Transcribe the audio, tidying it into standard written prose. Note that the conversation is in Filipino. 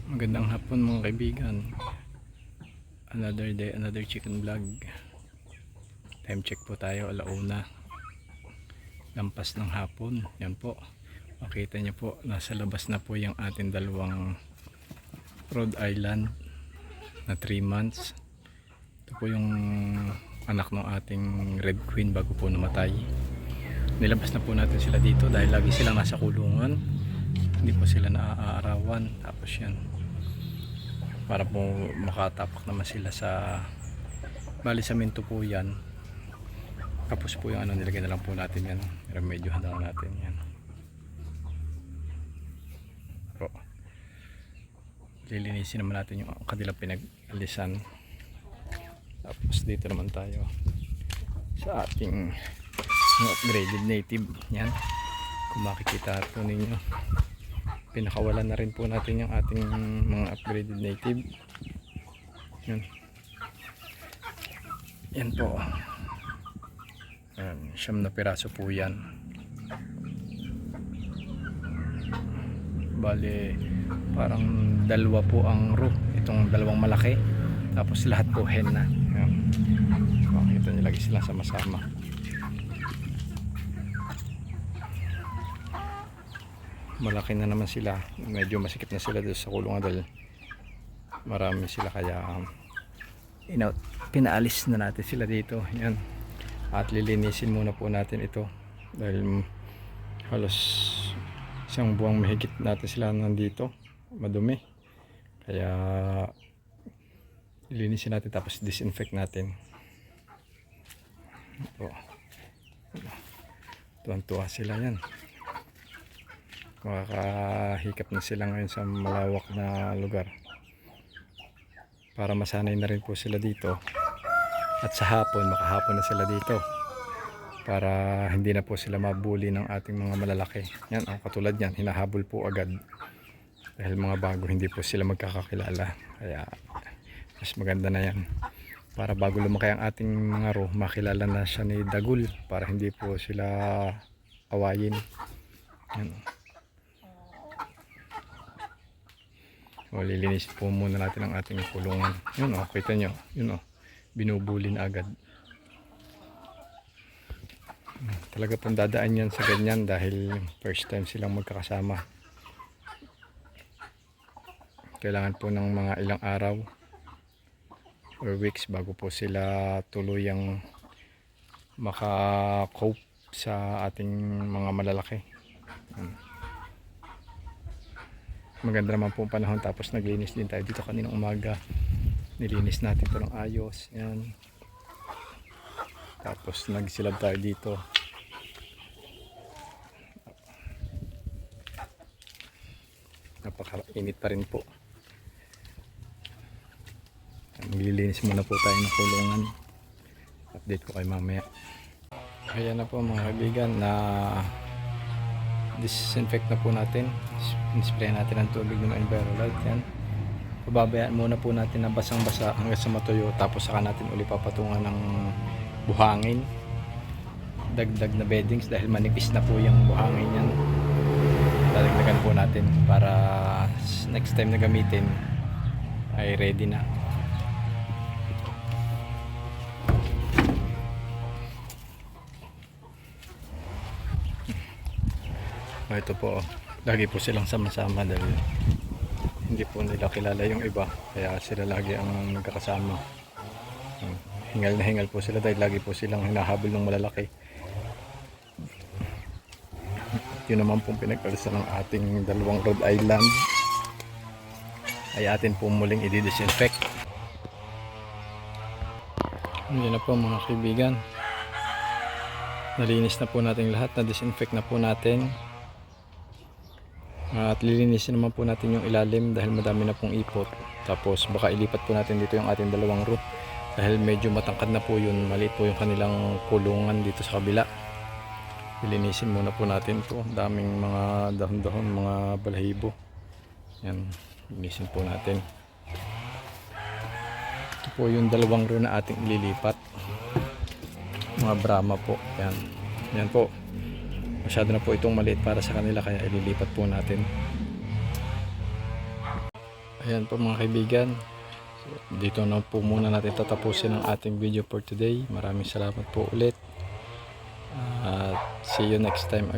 Magandang hapon mga kaibigan. Another day, another chicken vlog. Time check po tayo, alauna. Lampas ng hapon. Yan po. Makita nyo po, nasa labas na po yung ating dalawang Rhode Island na 3 months. Ito po yung anak ng ating Red Queen bago po namatay. Nilabas na po natin sila dito dahil lagi silang nasa kulungan. Hindi po sila naaarawan. Tapos yan, para po makatapak naman sila sa bali sa minto po yan. Tapos po yung nilagay na lang po natin yan, remedyo handa natin yan po. Lilinisin naman natin yung kanilang pinag-alisan. Tapos dito naman tayo sa ating upgraded native yan. Kung makikita po ninyo, pinakawalan na rin po natin yung ating mga upgraded native yan. Yan po, siyam na piraso po yan. Bali parang dalawa po ang row, itong dalawang malaki, tapos lahat po hen na yan. Makita nyo lagi sila sama-sama. Malaki na naman sila, medyo masikip na sila doon sa kulungan dahil marami sila, kaya pinaalis na natin sila dito yan. At lilinisin muna po natin ito dahil halos isang buwang mahigit natin sila nandito, madumi, kaya lilinisin natin tapos disinfect natin. Tuwan-tuwa sila yan, makakahikap na sila ngayon sa malawak na lugar para masanay na rin po sila dito, at sa hapon makahapon na sila dito para hindi na po sila mabuli ng ating mga malalaki yan. Katulad yan, hinahabol po agad dahil mga bago, hindi po sila magkakakilala, kaya mas maganda na yan para bago lumaki ang ating mga ro, makilala na siya ni Dagul para hindi po sila awayin yan. O, lilinis po muna natin ang ating kulungan. Yun o, kita nyo, yun o, binubuli na agad. Talaga pong dadaan yan sa ganyan dahil first time silang magkakasama. Kailangan po ng mga ilang araw or weeks bago po sila tuluyang maka-cope sa ating mga malalaki. Maganda naman po ang panahon, tapos naglinis din tayo dito kaninang umaga. Nilinis natin ito ng ayos yan. Tapos nagsilab tayo dito. Napakainit pa rin po. Maglilinis muna po tayo ng kulungan. Update ko kayo mamaya. Kaya na po mga kaibigan, na disinfect na po natin. Spray natin ang tubig ng Envirolight yan. Pababayaan muna po natin na basang-basa hanggang sa matuyo, tapos saka natin uli papatungan ng buhangin, dagdag na beddings dahil manipis na po yung buhangin yan. Dadagdagan po natin para next time na gamitin ay ready na. Ito po, lagi po silang sama-sama dahil hindi po nila kilala yung iba, kaya sila lagi ang nagkakasama. Hingal na hingal po sila dahil lagi po silang hinahabol ng malalaki. Yun naman pong pinag-alisan ng ating dalawang Rhode Island ay atin po muling i-disinfect. Yun na po mga kaibigan, nalinis na po natin lahat, na-disinfect na po natin. At lilinisin naman po natin yung ilalim dahil madami na pong ipot. Tapos baka ilipat po natin dito yung ating dalawang room dahil medyo matangkad na po yun, maliit po yung kanilang kulungan dito sa kabila. Lilinisin muna po natin po, daming mga dahon-dahon, mga balahibo yan, linisin po natin. Ito po yung dalawang room na ating ililipat, mga Brahma po yan. Yan po, masyado na po itong maliit para sa kanila, kaya ililipat po natin. Ayan po mga kaibigan. So, dito na po muna natin tatapusin ang ating video for today. Maraming salamat po ulit. At see you next time.